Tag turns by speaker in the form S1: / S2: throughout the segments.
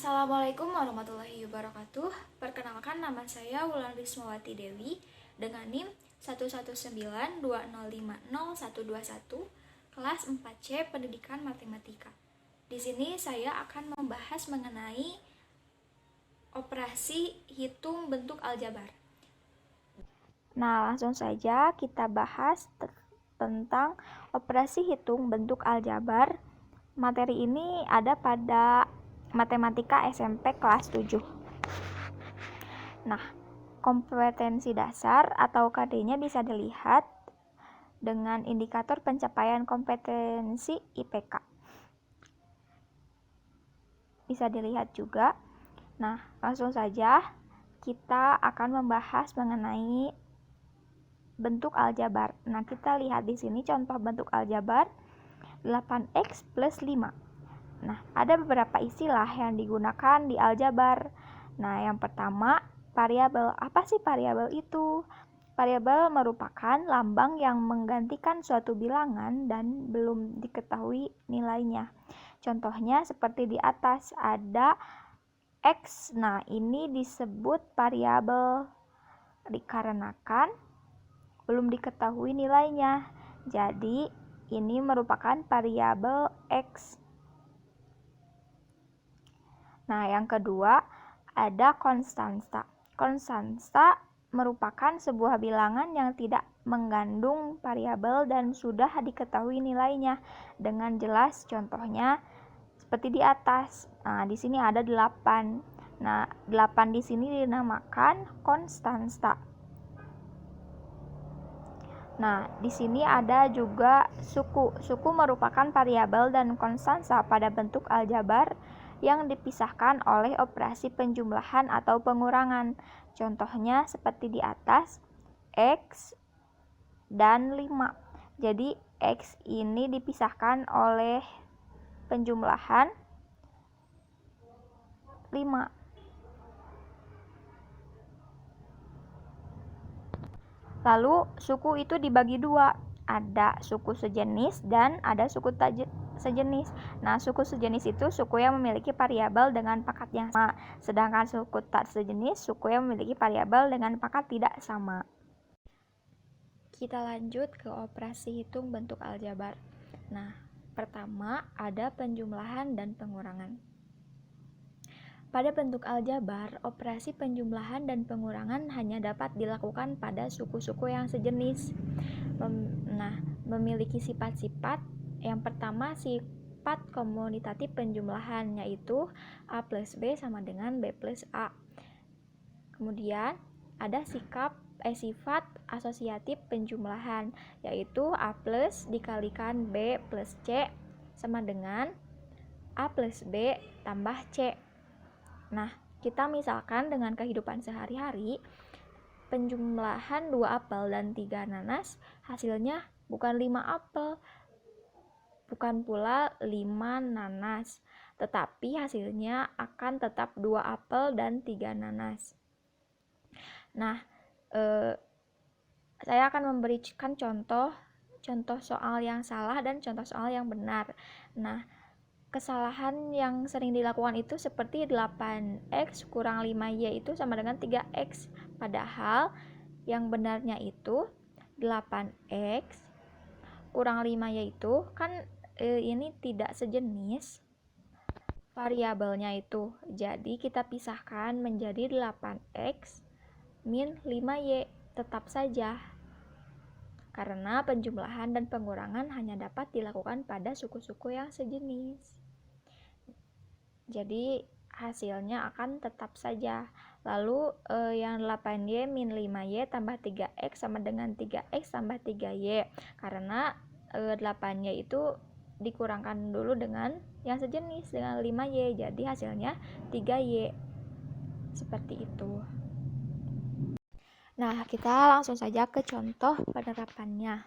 S1: Assalamualaikum warahmatullahi wabarakatuh. Perkenalkan, nama saya Wulan Rismawati Dewi dengan NIM 11920500121 kelas 4C Pendidikan Matematika. Di sini saya akan membahas mengenai operasi hitung bentuk aljabar. Nah, langsung saja kita bahas tentang operasi hitung bentuk aljabar. Materi ini ada pada Matematika SMP kelas 7. Nah, kompetensi dasar atau KD-nya bisa dilihat dengan indikator pencapaian kompetensi IPK. Bisa dilihat juga. Nah, langsung saja kita akan membahas mengenai bentuk aljabar. Nah, kita lihat di sini contoh bentuk aljabar 8x plus 5. Nah, ada beberapa istilah yang digunakan di aljabar. Nah, yang pertama, variabel. Apa sih variabel itu? Variabel merupakan lambang yang menggantikan suatu bilangan dan belum diketahui nilainya. Contohnya seperti di atas ada X. Nah, ini disebut variabel dikarenakan belum diketahui nilainya. Jadi, ini merupakan variabel X. Nah, yang kedua ada konstanta. Konstanta merupakan sebuah bilangan yang tidak mengandung variabel dan sudah diketahui nilainya dengan jelas. Contohnya seperti di atas. Nah, di sini ada 8. Nah, 8 di sini dinamakan konstanta. Nah, di sini ada juga suku. Suku merupakan variabel dan konstanta pada bentuk aljabar yang dipisahkan oleh operasi penjumlahan atau pengurangan. Contohnya seperti di atas, X dan 5. Jadi, X ini dipisahkan oleh penjumlahan 5. Lalu, suku itu dibagi dua. Ada suku sejenis dan ada suku tak sejenis. Nah, suku sejenis itu suku yang memiliki variabel dengan pangkat yang sama. Sedangkan suku tak sejenis, suku yang memiliki variabel dengan pangkat tidak sama. Kita lanjut ke operasi hitung bentuk aljabar. Nah, pertama ada penjumlahan dan pengurangan. Pada bentuk aljabar, operasi penjumlahan dan pengurangan hanya dapat dilakukan pada suku-suku yang sejenis. Memiliki sifat-sifat. Yang pertama, sifat komutatif penjumlahan, yaitu A plus B sama dengan B plus A. Kemudian, ada sifat asosiatif penjumlahan, yaitu A plus dikalikan B plus C sama dengan A plus B tambah C. Nah, kita misalkan dengan kehidupan sehari-hari, penjumlahan 2 apel dan 3 nanas, hasilnya bukan 5 apel, bukan pula 5 nanas, tetapi hasilnya akan tetap 2 apel dan 3 nanas. Nah, saya akan memberikan contoh soal yang salah dan contoh soal yang benar. Nah, kesalahan yang sering dilakukan itu seperti 8x kurang 5y itu sama dengan 3x. Padahal yang benarnya itu 8x kurang 5y itu kan ini tidak sejenis variabelnya itu. Jadi kita pisahkan menjadi 8x min 5y. Tetap saja, karena penjumlahan dan pengurangan hanya dapat dilakukan pada suku-suku yang sejenis. Jadi hasilnya akan tetap saja. Lalu yang 8y min 5y tambah 3x sama dengan 3x tambah 3y. Karena 8y itu dikurangkan dulu dengan yang sejenis dengan 5y. Jadi hasilnya 3y. Seperti itu. Nah, kita langsung saja ke contoh penerapannya.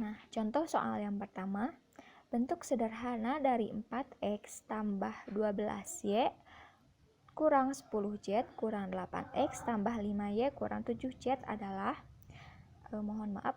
S1: Nah, contoh soal yang pertama, bentuk sederhana dari 4x tambah 12y kurang 10z kurang 8x tambah 5y kurang 7z adalah, mohon maaf.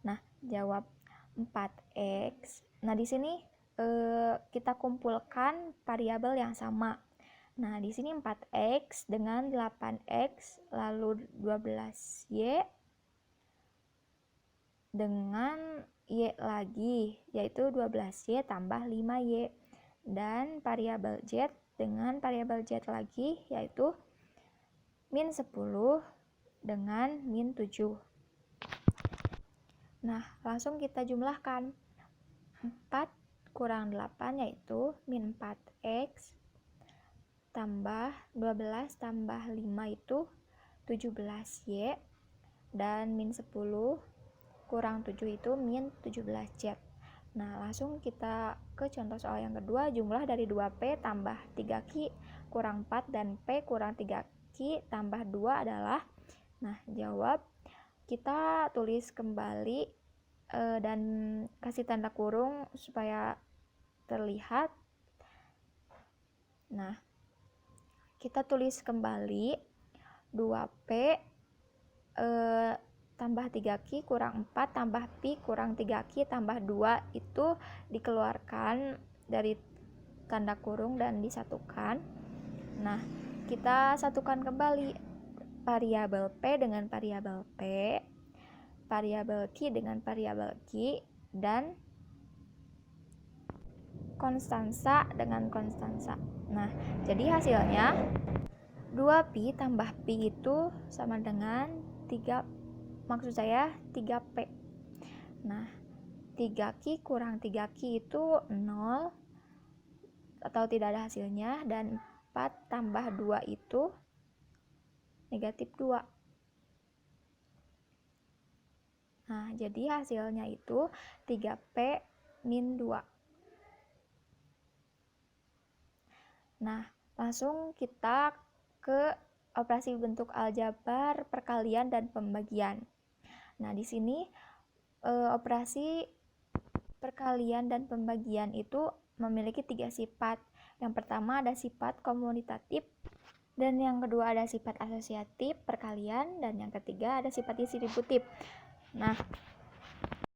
S1: Nah, jawab 4x. Nah, di sini kita kumpulkan variabel yang sama. Nah, di sini 4x dengan 8x lalu 12y dengan y lagi, yaitu 12y tambah 5y, dan variabel z dengan variabel z lagi, yaitu min 10 dengan min 7. Nah, langsung kita jumlahkan. 4 kurang 8 yaitu min 4x tambah 12 tambah 5 itu 17y, dan min 10 kurang 7 itu min 17z. Nah, langsung kita ke contoh soal yang kedua. Jumlah dari 2p tambah 3q kurang 4 dan p kurang 3q tambah 2 adalah, nah, jawab kita tulis kembali dan kasih tanda kurung supaya terlihat. Nah, kita tulis kembali 2p tambah 3q kurang 4 tambah pi kurang 3q tambah 2 itu dikeluarkan dari tanda kurung dan disatukan. Nah, kita satukan kembali variabel p dengan variabel p, variabel q dengan variabel q, dan konstansa dengan konstansa. Nah, jadi hasilnya 2pi tambah pi itu sama dengan 3p. Nah, 3q kurang 3q itu 0 atau tidak ada hasilnya, dan 4 tambah 2 itu negatif 2. Nah, jadi hasilnya itu 3p min 2. Nah, langsung kita ke operasi bentuk aljabar perkalian dan pembagian. Nah, di sini operasi perkalian dan pembagian itu memiliki 3 sifat. Yang pertama ada sifat komutatif, dan yang kedua ada sifat asosiatif perkalian, dan yang ketiga ada sifat distributif. Nah,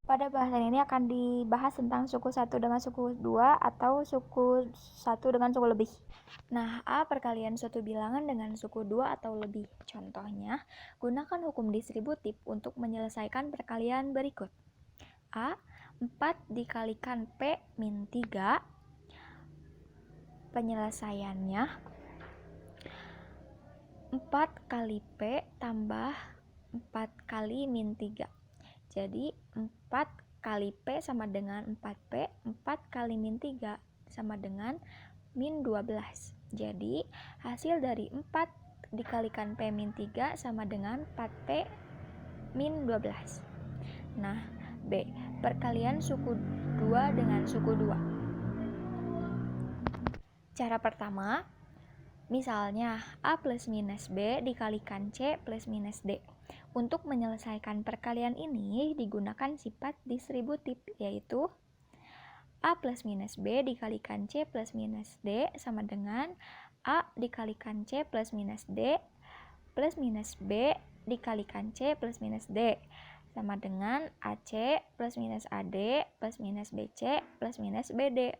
S1: pada bahasan ini akan dibahas tentang suku 1 dengan suku 2 atau suku 1 dengan suku lebih. Nah, A. Perkalian suatu bilangan dengan suku 2 atau lebih. Contohnya, gunakan hukum distributif untuk menyelesaikan perkalian berikut. A. 4 dikalikan P min 3. Penyelesaiannya 4 kali P tambah 4 kali min 3. Jadi 4 kali P sama dengan 4P, 4 kali min 3 sama dengan min 12. Jadi hasil dari 4 dikalikan P min 3 sama dengan 4P min 12. Nah, B. Perkalian suku 2 dengan suku 2. Cara pertama, misalnya A plus minus B dikalikan C plus minus D. Untuk menyelesaikan perkalian ini digunakan sifat distributif, yaitu A plus minus B dikalikan C plus minus D sama dengan A dikalikan C plus minus D plus minus B dikalikan C plus minus D sama dengan AC plus minus AD plus minus BC plus minus BD.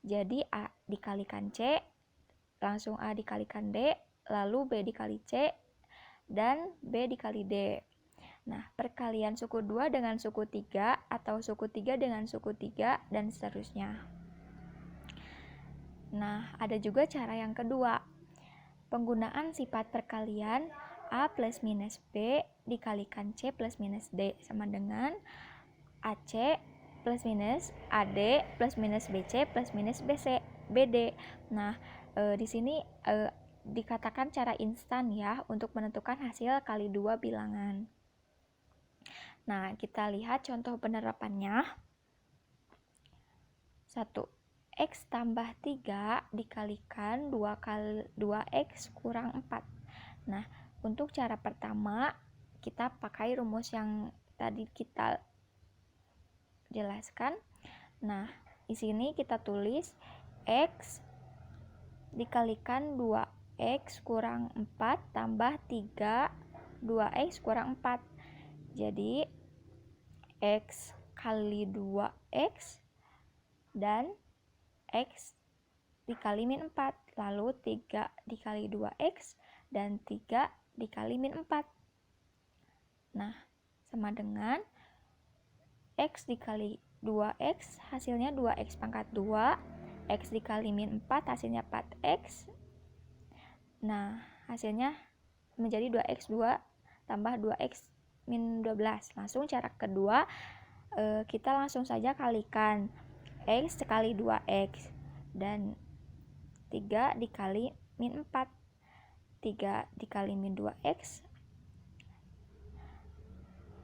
S1: Jadi A dikalikan C, langsung A dikalikan D, lalu B dikali C, dan B dikali D. Nah, perkalian suku 2 dengan suku 3 atau suku 3 dengan suku 3 dan seterusnya. Nah, ada juga cara yang kedua. Penggunaan sifat perkalian A plus minus B dikalikan C plus minus D sama dengan AC plus minus AD plus minus BC plus minus BD. Nah, di sini dikatakan cara instan ya untuk menentukan hasil kali 2 bilangan. Nah, kita lihat contoh penerapannya. 1. X tambah 3 dikalikan 2x kurang 4. Nah, untuk cara pertama kita pakai rumus yang tadi kita jelaskan. Nah, di sini kita tulis X dikalikan 2x kurang 4 tambah 3 2x kurang 4. Jadi X kali 2x dan X dikali min 4, lalu 3 dikali 2x, dan 3 dikali min 4. Nah, sama dengan x dikali 2x, hasilnya 2x pangkat 2, x dikali min 4, hasilnya 4x. Nah, hasilnya menjadi 2x 2 tambah 2x min 12. Langsung cara kedua, kita langsung saja kalikan x dikali 2x, dan 3 dikali min 4, 3 dikali min 2x.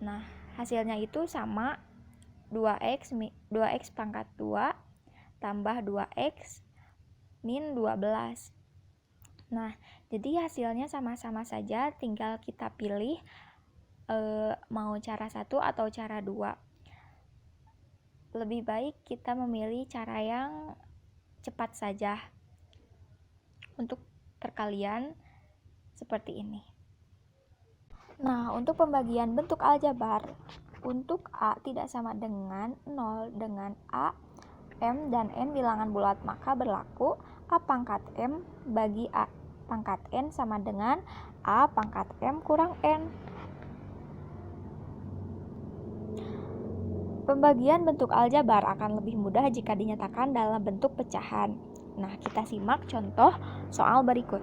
S1: Nah, hasilnya itu sama 2x pangkat 2 tambah 2x min 12. Nah, jadi hasilnya sama-sama saja, tinggal kita pilih mau cara 1 atau cara 2. Lebih baik kita memilih cara yang cepat saja untuk perkalian seperti ini. Nah, untuk pembagian bentuk aljabar, untuk A tidak sama dengan 0 dengan A, M dan N bilangan bulat, maka berlaku A pangkat M bagi A pangkat N sama dengan A pangkat M kurang N. Pembagian bentuk aljabar akan lebih mudah jika dinyatakan dalam bentuk pecahan. Nah, kita simak contoh soal berikut.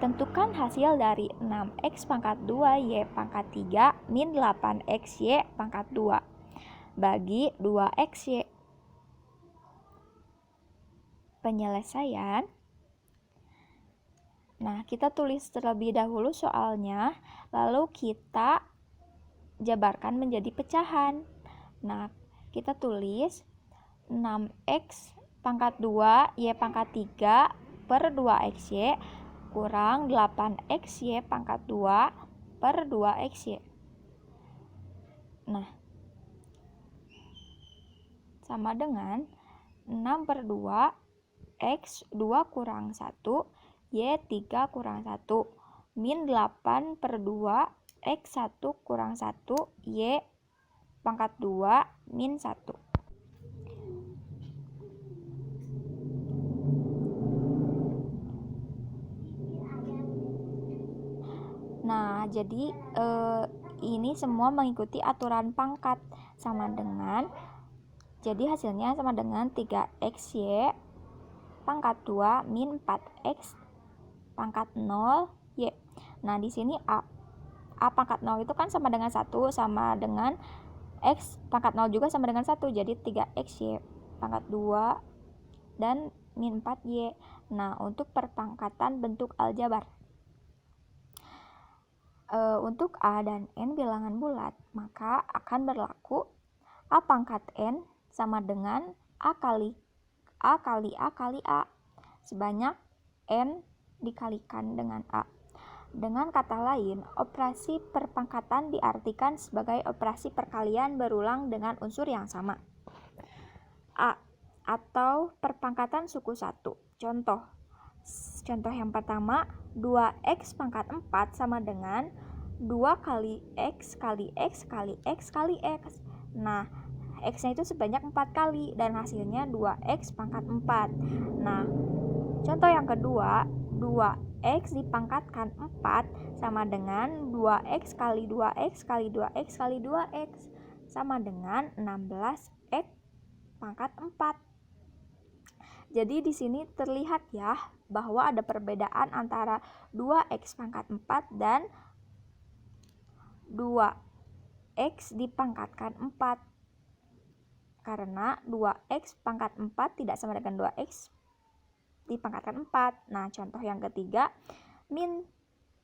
S1: Tentukan hasil dari 6x pangkat 2y pangkat 3 min 8xy pangkat 2 bagi 2xy. Penyelesaian. Nah, kita tulis terlebih dahulu soalnya, lalu kita jabarkan menjadi pecahan. Nah, kita tulis 6x pangkat 2 y pangkat 3 per 2xy kurang 8xy pangkat 2 per 2xy. Nah, sama dengan 6 per 2 x 2 kurang 1 y 3 kurang 1 min 8 per 2 x 1 kurang 1 y pangkat 2 min 1. Nah, jadi ini semua mengikuti aturan pangkat, sama dengan, jadi hasilnya sama dengan 3xy pangkat 2 min 4x pangkat 0 y. Nah, di sini A pangkat 0 itu kan sama dengan 1, sama dengan x pangkat 0 juga sama dengan 1, jadi 3xy pangkat 2 dan min 4y. Nah, untuk perpangkatan bentuk aljabar, untuk A dan N bilangan bulat, maka akan berlaku A pangkat N sama dengan A kali A kali A sebanyak N dikalikan dengan A. Dengan kata lain, operasi perpangkatan diartikan sebagai operasi perkalian berulang dengan unsur yang sama. A atau perpangkatan suku 1. Contoh yang pertama, 2x pangkat 4 sama dengan 2 kali x kali x kali x kali x. Nah, x-nya itu sebanyak 4 kali dan hasilnya 2x pangkat 4. Nah, contoh yang kedua, 2x dipangkatkan 4 sama dengan 2x kali 2x kali 2x kali 2x sama dengan 16x pangkat 4. Jadi di sini terlihat ya bahwa ada perbedaan antara 2x pangkat 4 dan 2x dipangkatkan 4. Karena 2x pangkat 4 tidak sama dengan 2x dipangkatkan 4. Nah, contoh yang ketiga, min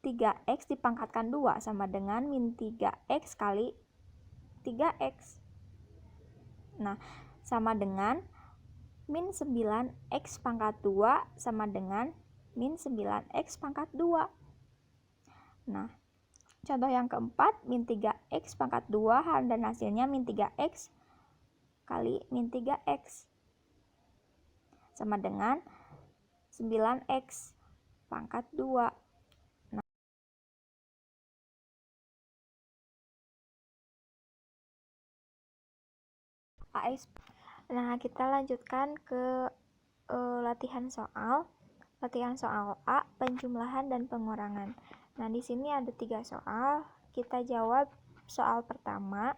S1: 3x dipangkatkan 2 sama dengan min 3x kali 3x. Nah, sama dengan min 9x pangkat 2 sama dengan min 9x pangkat 2. Nah, contoh yang keempat, min 3x pangkat 2 dan hasilnya min 3x kali min 3x sama dengan 9x pangkat 2. Nah, kita lanjutkan ke latihan soal A, penjumlahan dan pengurangan. Nah, di sini ada 3 soal. Kita jawab soal pertama.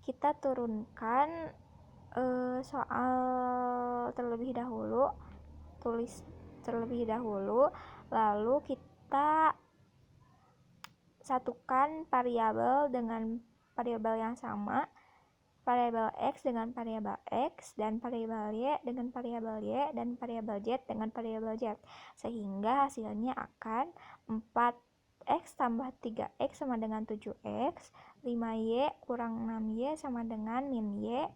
S1: Kita turunkan soal terlebih dahulu, tulis terlebih dahulu, lalu kita satukan variabel dengan variabel yang sama, variabel X dengan variabel X, dan variabel Y dengan variabel Y, dan variabel Z dengan variabel Z, sehingga hasilnya akan 4X tambah 3X sama dengan 7X, 5Y kurang 6Y sama dengan min Y,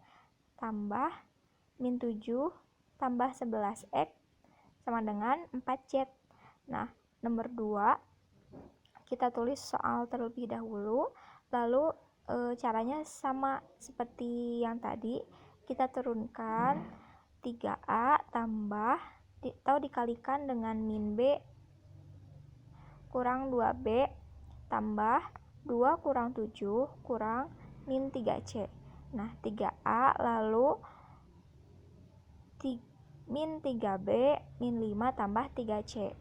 S1: tambah min 7 tambah 11X sama dengan 4Z. Nah, nomor 2 kita tulis soal terlebih dahulu, lalu caranya sama seperti yang tadi. Kita turunkan 3A tambah atau dikalikan dengan min B kurang 2B tambah 2 kurang 7 kurang min 3C. Nah, 3A lalu min 3B min 5 tambah 3C.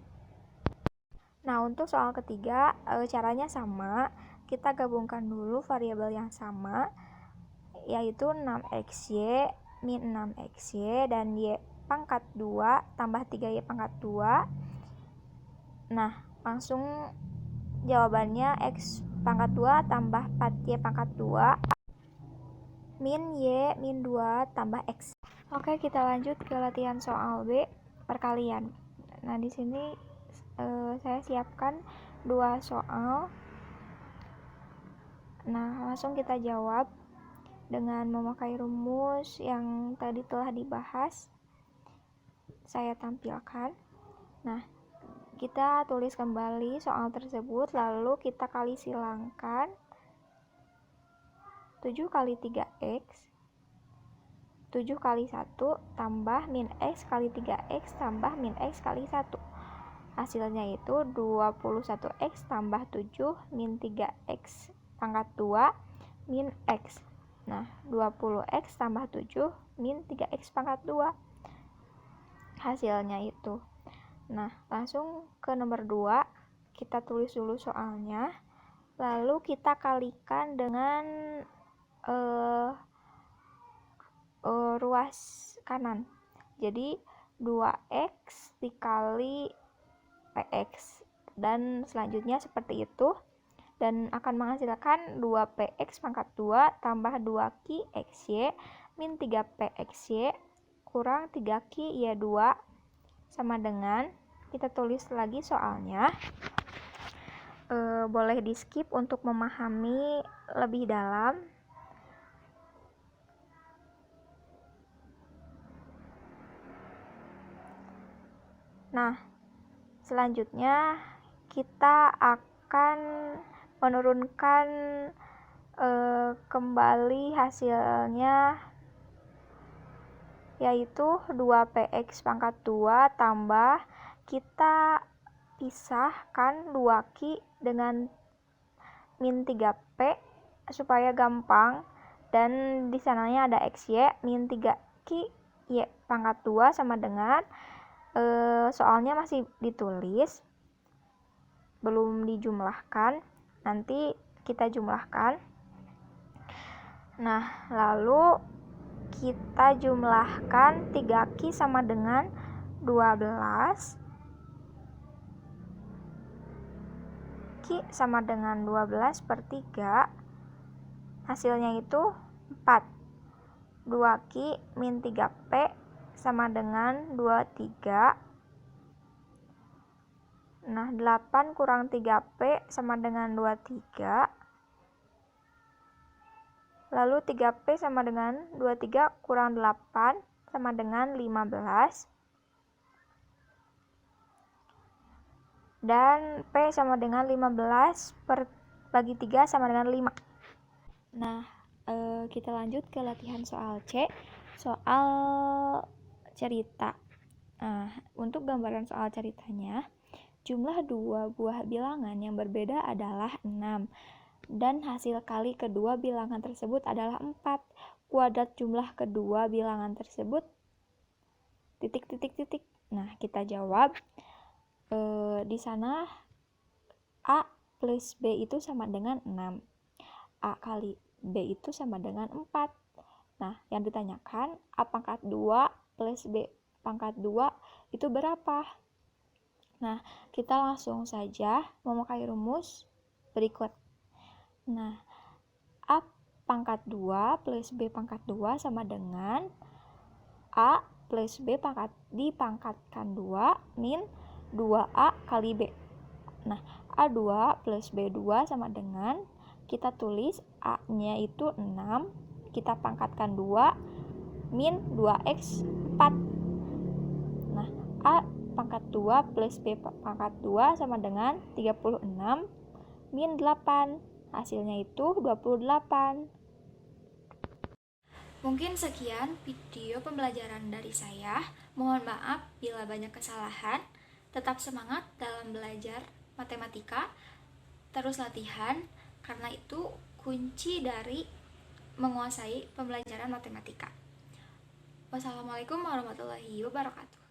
S1: Nah, untuk soal ketiga caranya sama. Kita gabungkan dulu variabel yang sama, yaitu 6XY min 6XY dan Y pangkat 2 tambah 3Y pangkat 2. Nah, langsung jawabannya X pangkat 2 tambah 4Y pangkat 2 min Y min 2 tambah X. Oke, kita lanjut ke latihan soal B, perkalian. Nah, di sini saya siapkan 2 soal. Nah, langsung kita jawab dengan memakai rumus yang tadi telah dibahas. Saya tampilkan. Nah, kita tulis kembali soal tersebut, lalu kita kali silangkan. 7 kali 3X 7 kali 1 tambah min X kali 3X tambah min X kali 1. Hasilnya itu 21X tambah 7 min 3X pangkat 2 min X. Nah, 20X tambah 7 min 3X pangkat 2. Hasilnya itu. Nah, langsung ke nomor 2. Kita tulis dulu soalnya. Lalu kita kalikan dengan ruas kanan. Jadi 2X dikali PX. Dan selanjutnya seperti itu. Dan akan menghasilkan 2PX pangkat 2 tambah 2QXY min 3PXY kurang 3QY2 sama dengan, kita tulis lagi soalnya. Boleh di skip untuk memahami lebih dalam. Nah, selanjutnya kita akan menurunkan kembali hasilnya, yaitu 2PX pangkat 2 tambah, kita pisahkan 2Q dengan min 3P supaya gampang, dan di sananya ada XY min 3Q Y pangkat 2 sama dengan, soalnya masih ditulis, belum dijumlahkan, nanti kita jumlahkan. Nah, lalu kita jumlahkan 3Q sama dengan 12, Q sama dengan 12 per 3, hasilnya itu 4. 2Q min 3P sama dengan 23. Nah, 8 kurang 3P sama dengan 23. Lalu 3P sama dengan 23 kurang 8 sama dengan 15. Dan P sama dengan 15 per bagi 3 sama dengan 5. Nah, kita lanjut ke latihan soal C, soal cerita. Nah, untuk gambaran soal ceritanya, jumlah 2 buah bilangan yang berbeda adalah 6. Dan hasil kali kedua bilangan tersebut adalah 4. Kuadrat jumlah kedua bilangan tersebut titik titik titik. Nah, kita jawab di sana A plus B itu sama dengan 6. A kali B itu sama dengan 4. Nah, yang ditanyakan A pangkat 2 plus B pangkat 2 itu berapa? Nah, kita langsung saja memakai rumus berikut. Nah, A pangkat 2 plus B pangkat 2 sama dengan A plus B pangkat dipangkatkan 2 min 2A kali B. Nah, A2 plus B2 sama dengan, kita tulis A-nya itu 6, kita pangkatkan 2 min 2X 4. Nah, A pangkat 2 plus B pangkat 2 sama dengan 36 min 8. Hasilnya itu 28. Mungkin sekian video pembelajaran dari saya. Mohon maaf bila banyak kesalahan. Tetap semangat dalam belajar matematika. Terus latihan, karena itu kunci dari menguasai pembelajaran matematika. Wassalamualaikum warahmatullahi wabarakatuh.